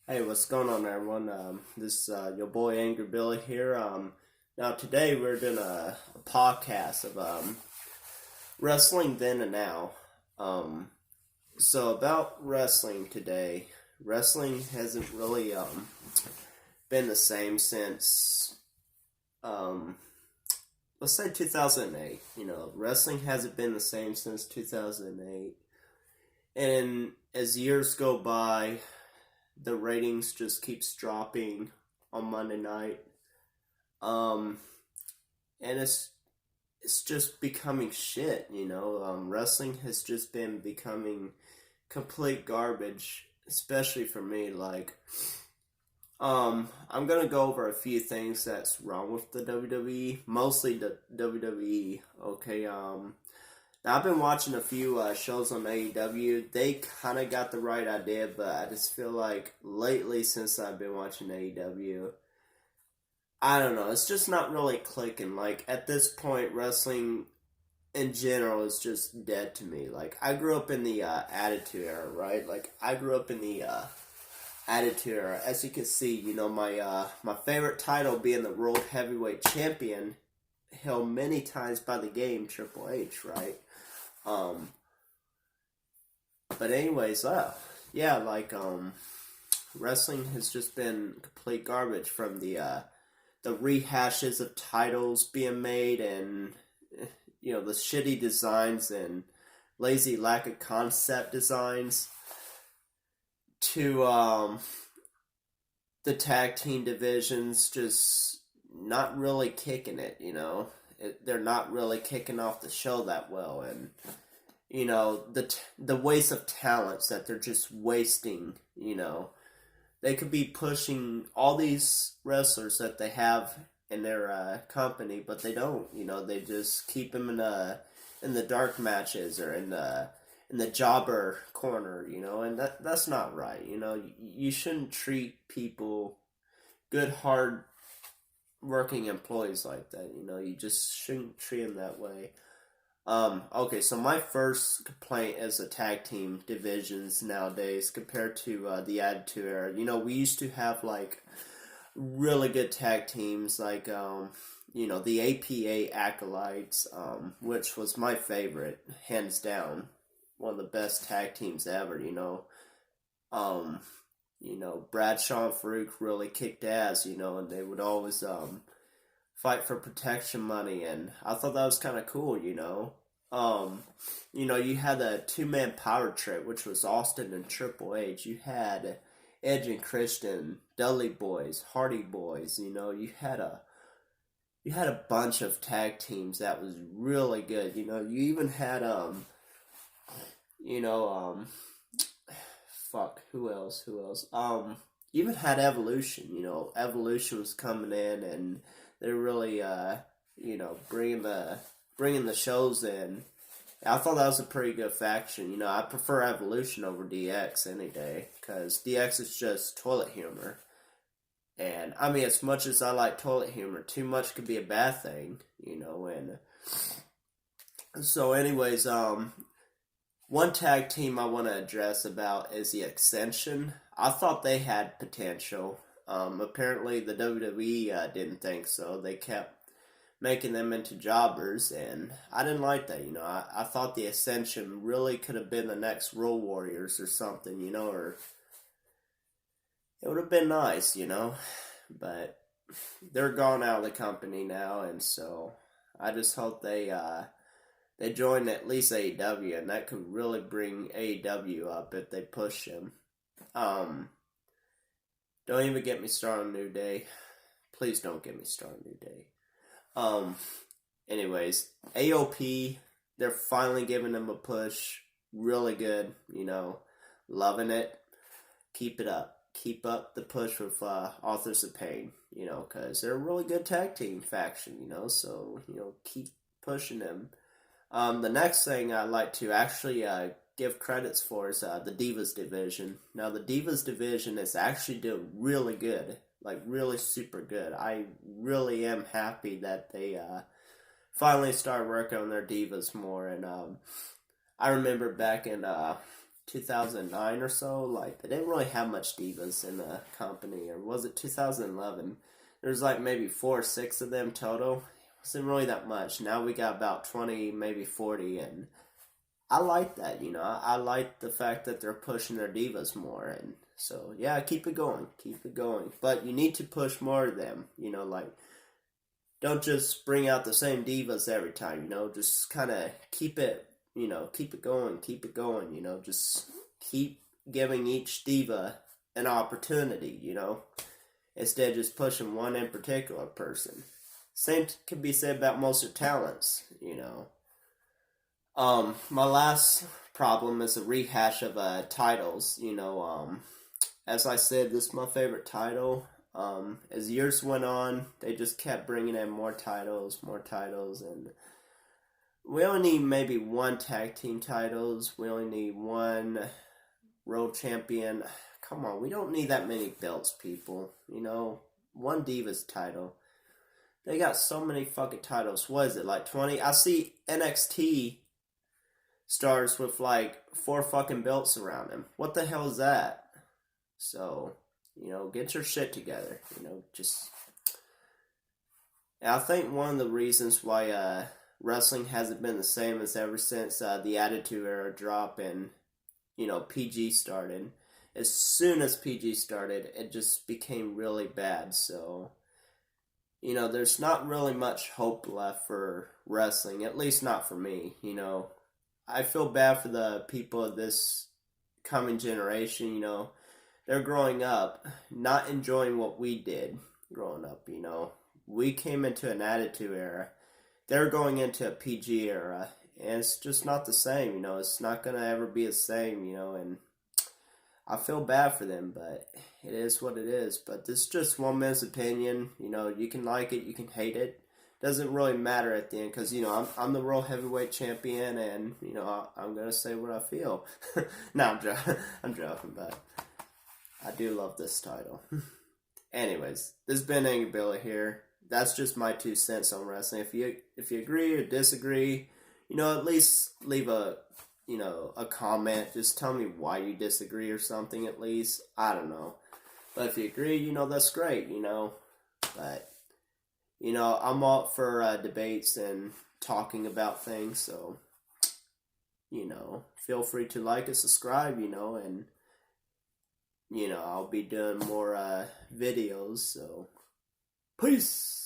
Hey, what's going on, everyone? This your boy Angry Billy here. Now today we're doing a podcast of wrestling then and now. Um, so about wrestling today, wrestling hasn't really been the same since um, let's say 2008. Wrestling hasn't been the same since 2008, and as years go by, the ratings just keeps dropping on Monday night. Um, and it's just becoming shit. Wrestling has just been becoming complete garbage, especially for me. I'm gonna go over a few things that's wrong with the WWE, mostly the WWE. Okay. Now I've been watching a few shows on AEW. They kind of got the right idea, but I just feel like lately, since I've been watching AEW, I don't know. It's just not really clicking. Like at this point, wrestling in general is just dead to me. Like I grew up in the Attitude Era, right? Like I grew up in the Attitude Era. As you can see, my favorite title being the World Heavyweight Champion, held many times by the Game Triple H, right? Um, but anyways, yeah, wrestling has just been complete garbage from the rehashes of titles being made and the shitty designs and lazy lack of concept designs to the tag team divisions just not really kicking it. They're not really kicking off the show that well, and the waste of talents that they're just wasting. They could be pushing all these wrestlers that they have in their company, but they don't. They just keep them in the dark matches or in the jobber corner. And that's not right. You shouldn't treat people, good, hard working employees like that. You just shouldn't treat them that way. Okay, so my first complaint is the tag team divisions nowadays compared to the Attitude Era. We used to have like really good tag teams like the APA Acolytes, which was my favorite, hands down, one of the best tag teams ever. Um, Bradshaw and Farouk really kicked ass. And they would always fight for protection money, and I thought that was kind of cool. You had a two-man power trip, which was Austin and Triple H. You had Edge and Christian, Dudley Boys, Hardy Boys. You had a bunch of tag teams that was really good. You even had you know fuck, who else? You even had Evolution. Evolution was coming in, and they're really bringing the shows in. I thought that was a pretty good faction. I prefer Evolution over DX any day because DX is just toilet humor. And I mean, as much as I like toilet humor, too much could be a bad thing. And so, anyways, one tag team I want to address about is the Ascension. I thought they had potential. Apparently, the WWE didn't think so. They kept making them into jobbers, and I didn't like that. I thought the Ascension really could have been the next Road Warriors or something, or it would have been nice. But they're gone out of the company now, and so I just hope they join at least AEW, and that could really bring AEW up if they push him. Um, don't even get me started on New Day. Please don't get me started on New Day. Um, anyways, AOP, they're finally giving them a push. Really good, loving it. Keep it up. Keep up the push with Authors of Pain, because they're a really good tag team faction, so, keep pushing them. The next thing I'd like to actually give credits for is the Divas division. Now, the Divas division is actually doing really good, like really super good. I really am happy that they finally started working on their Divas more. And I remember back in 2009 or so. Like, they didn't really have much divas in the company, or was it 2011? There's like maybe 4 or 6 of them total. It wasn't really that much. Now we got about 20, maybe 40, and I like that. I like the fact that they're pushing their divas more, and so yeah, keep it going, keep it going. But you need to push more of them. Like, don't just bring out the same divas every time. Just kind of keep it. Keep it going, keep it going. Just keep giving each diva an opportunity. Instead of just pushing one in particular person. Same can be said about most of talents. My last problem is a rehash of titles. As I said, this is my favorite title. As years went on, they just kept bringing in more titles, and we only need maybe one tag team titles. We only need one world champion. Come on, we don't need that many belts, people. One Divas title. They got so many fucking titles. What is it, like 20? I see NXT stars with like 4 fucking belts around them. What the hell is that? So, get your shit together. Just. And I think one of the reasons why wrestling hasn't been the same as ever since the Attitude Era drop and, PG started. As soon as PG started, it just became really bad. So, there's not really much hope left for wrestling, at least not for me. I feel bad for the people of this coming generation. They're growing up, not enjoying what we did growing up. We came into an Attitude Era. They're going into a PG era, and it's just not the same. It's not gonna ever be the same. And I feel bad for them, but it is what it is. But this is just one man's opinion. You can like it, you can hate it. Doesn't really matter at the end, because I'm the world heavyweight champion, and I'm gonna say what I feel. No, I'm joking, but I do love this title. Anyways, this has been Angry Billeh here. That's just my 2 cents on wrestling. If you agree or disagree, at least leave a comment. Just tell me why you disagree or something, at least. I don't know. But if you agree, that's great, But, I'm all for debates and talking about things, so, feel free to like and subscribe, and, I'll be doing more videos, so, peace!